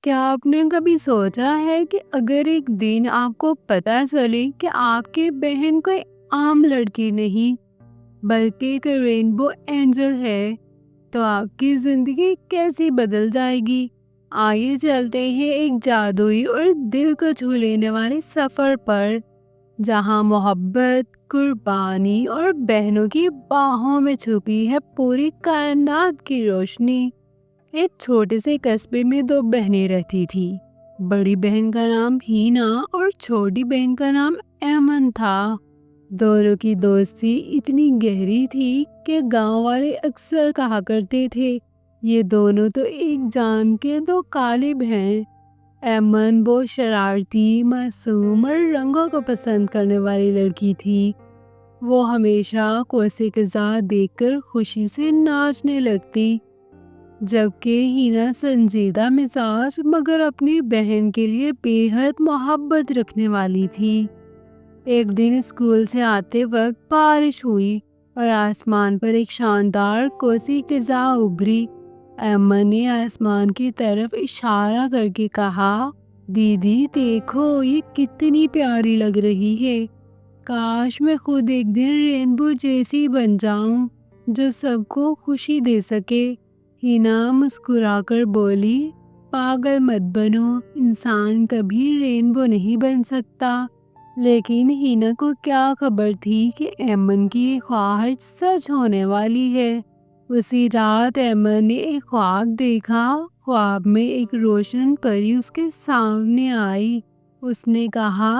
کیا آپ نے کبھی سوچا ہے کہ اگر ایک دن آپ کو پتہ چلے کہ آپ کی بہن کوئی عام لڑکی نہیں بلکہ ایک رینبو اینجل ہے تو آپ کی زندگی کیسی بدل جائے گی؟ آئیے چلتے ہیں ایک جادوئی اور دل کو چھو لینے والے سفر پر، جہاں محبت، قربانی اور بہنوں کی باہوں میں چھپی ہے پوری کائنات کی روشنی۔ ایک چھوٹے سے قصبے میں دو بہنیں رہتی تھی۔ بڑی بہن کا نام ہینا اور چھوٹی بہن کا نام ایمن تھا۔ دونوں کی دوستی اتنی گہری تھی کہ گاؤں والے اکثر کہا کرتے تھے، یہ دونوں تو ایک جان کے دو قالب ہیں۔ ایمن وہ شرارتی، معصوم اور رنگوں کو پسند کرنے والی لڑکی تھی۔ وہ ہمیشہ کوسے قزح دیکھ کر خوشی سے ناچنے لگتی، جبکہ ہینا سنجیدہ مزاج مگر اپنی بہن کے لیے بے حد محبت رکھنے والی تھی۔ ایک دن اسکول سے آتے وقت بارش ہوئی اور آسمان پر ایک شاندار کوسی قزح ابھری۔ ایمن نے آسمان کی طرف اشارہ کر کے کہا، دیدی دیکھو، یہ کتنی پیاری لگ رہی ہے۔ کاش میں خود ایک دن رینبو جیسی بن جاؤں جو سب کو خوشی دے سکے۔ ہینا مسکرا کر بولی، پاگل مت بنو، انسان کبھی رینبو نہیں بن سکتا۔ لیکن ہینا کو کیا خبر تھی کہ ایمن کی یہ خواہش سچ ہونے والی ہے۔ اسی رات ایمن نے ایک خواب دیکھا۔ خواب میں ایک روشن پری اس کے سامنے آئی۔ اس نے کہا،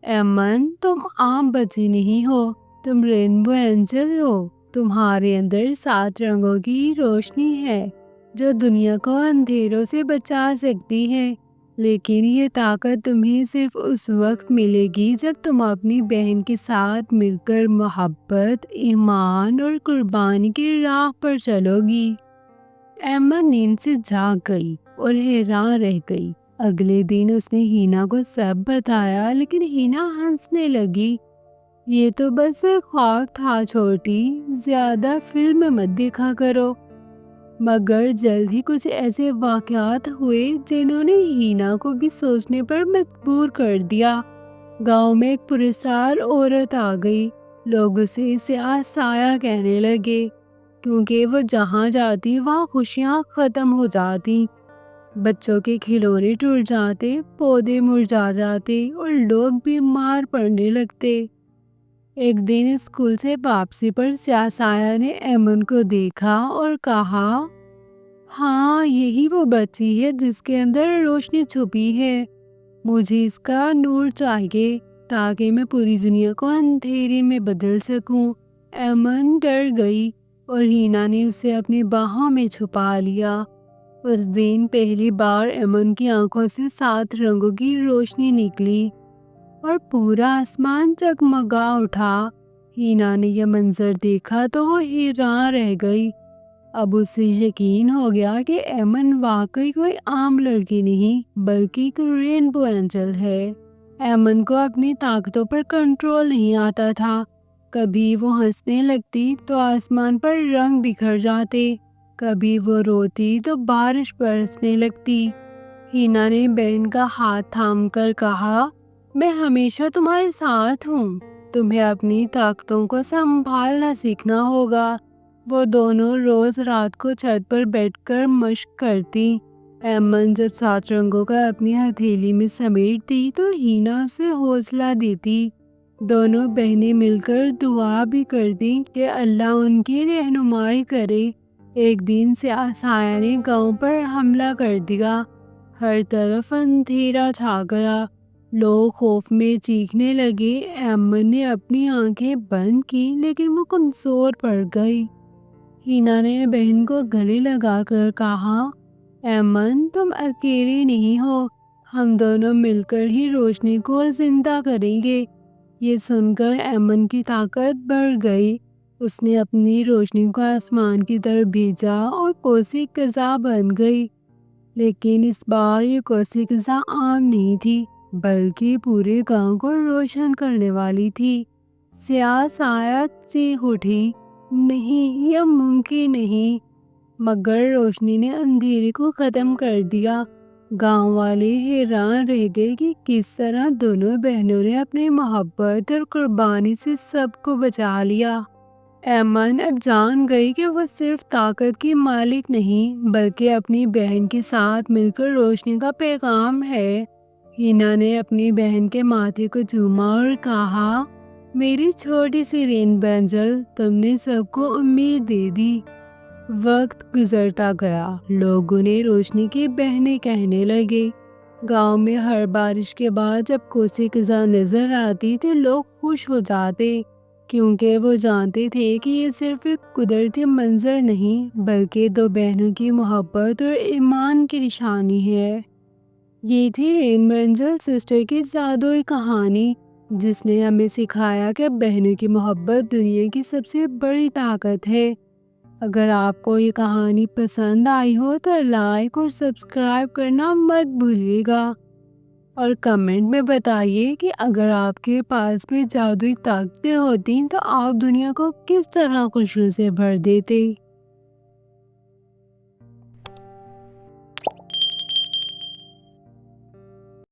ایمن، تم عام بچی نہیں ہو، تم رینبو اینجل ہو۔ تمہارے اندر 7 رنگوں کی روشنی ہے جو دنیا کو اندھیروں سے بچا سکتی ہے، لیکن یہ طاقت تمہیں صرف اس وقت ملے گی جب تم اپنی بہن کے ساتھ مل کر محبت، ایمان اور قربانی کی راہ پر چلو گی۔ ایمن نیند سے جاگ گئی اور حیران رہ گئی۔ اگلے دن اس نے ہینا کو سب بتایا، لیکن ہینا ہنسنے لگی، یہ تو بس خواب تھا چھوٹی، زیادہ فلم مت دیکھا کرو۔ مگر جلد ہی کچھ ایسے واقعات ہوئے جنہوں نے ہینا کو بھی سوچنے پر مجبور کر دیا۔ گاؤں میں ایک پرسرار عورت آ گئی۔ لوگ اسے سیاہ سایہ کہنے لگے، کیونکہ وہ جہاں جاتی وہاں خوشیاں ختم ہو جاتی۔ بچوں کے کھلونے ٹوٹ جاتے، پودے مرجھا جاتے اور لوگ بیمار پڑنے لگتے۔ ایک دن اسکول سے واپسی پر سیاہ سایہ نے ایمن کو دیکھا اور کہا، ہاں، یہی وہ بچی ہے جس کے اندر روشنی چھپی ہے۔ مجھے اس کا نور چاہیے تاکہ میں پوری دنیا کو اندھیرے میں بدل سکوں۔ ایمن ڈر گئی اور ہینا نے اسے اپنی باہوں میں چھپا لیا۔ اس دن پہلی بار ایمن کی آنکھوں سے 7 رنگوں کی روشنی نکلی اور پورا آسمان جگمگا اٹھا۔ ہینا نے یہ منظر دیکھا تو وہ حیران رہ گئی۔ اب اسے یقین ہو گیا کہ ایمن واقعی کوئی عام لڑکی نہیں بلکہ ایک رینبو اینجل ہے۔ ایمن کو اپنی طاقتوں پر کنٹرول نہیں آتا تھا۔ کبھی وہ ہنسنے لگتی تو آسمان پر رنگ بکھر جاتے، کبھی وہ روتی تو بارش برسنے لگتی۔ ہینا نے بہن کا ہاتھ تھام کر کہا، میں ہمیشہ تمہارے ساتھ ہوں، تمہیں اپنی طاقتوں کو سنبھالنا سیکھنا ہوگا۔ وہ دونوں روز رات کو چھت پر بیٹھ کر مشق کرتی۔ ایمن جب 7 رنگوں کا اپنی ہتھیلی میں سمیٹتی تو ہینا اسے حوصلہ دیتی۔ دونوں بہنیں مل کر دعا بھی کرتی کہ اللہ ان کی رہنمائی کرے۔ ایک دن سیاہ سایہ نے گاؤں پر حملہ کر دیا۔ ہر طرف اندھیرا چھا گیا، لوگ خوف میں چیخنے لگے۔ ایمن نے اپنی آنکھیں بند کی لیکن وہ کمزور پڑ گئی۔ ہینا نے بہن کو گلے لگا کر کہا، ایمن، تم اکیلی نہیں ہو، ہم دونوں مل کر ہی روشنی کو زندہ کریں گے۔ یہ سن کر ایمن کی طاقت بڑھ گئی۔ اس نے اپنی روشنی کو آسمان کی طرف بھیجا اور کوسی قزح بن گئی۔ لیکن اس بار یہ کوسی قزح عام نہیں تھی بلکہ پورے گاؤں کو روشن کرنے والی تھی۔ سیاہ سایہ چیخ اٹھی، نہیں، یہ ممکن نہیں۔ مگر روشنی نے اندھیرے کو ختم کر دیا۔ گاؤں والے حیران رہ گئے کہ کس طرح دونوں بہنوں نے اپنی محبت اور قربانی سے سب کو بچا لیا۔ ایمن اب جان گئی کہ وہ صرف طاقت کی مالک نہیں بلکہ اپنی بہن کے ساتھ مل کر روشنی کا پیغام ہے۔ ہینا نے اپنی بہن کے ماتھے کو چوما اور کہا، میری چھوٹی سی رینبو اینجل، تم نے سب کو امید دے دی۔ وقت گزرتا گیا، لوگوں نے روشنی کی بہنیں کہنے لگے۔ گاؤں میں ہر بارش کے بعد جب کوسی خزاں نظر آتی تو لوگ خوش ہو جاتے، کیونکہ وہ جانتے تھے کہ یہ صرف ایک قدرتی منظر نہیں بلکہ دو بہنوں کی محبت اور ایمان کی نشانی ہے۔ یہ تھی رینبو اینجل سسٹر کی جادوئی کہانی، جس نے ہمیں سکھایا کہ بہنوں کی محبت دنیا کی سب سے بڑی طاقت ہے۔ اگر آپ کو یہ کہانی پسند آئی ہو تو لائک اور سبسکرائب کرنا مت بھولیے گا، اور کمنٹ میں بتائیے کہ اگر آپ کے پاس بھی جادوئی طاقتیں ہوتی تو آپ دنیا کو کس طرح خوشیوں سے بھر دیتے۔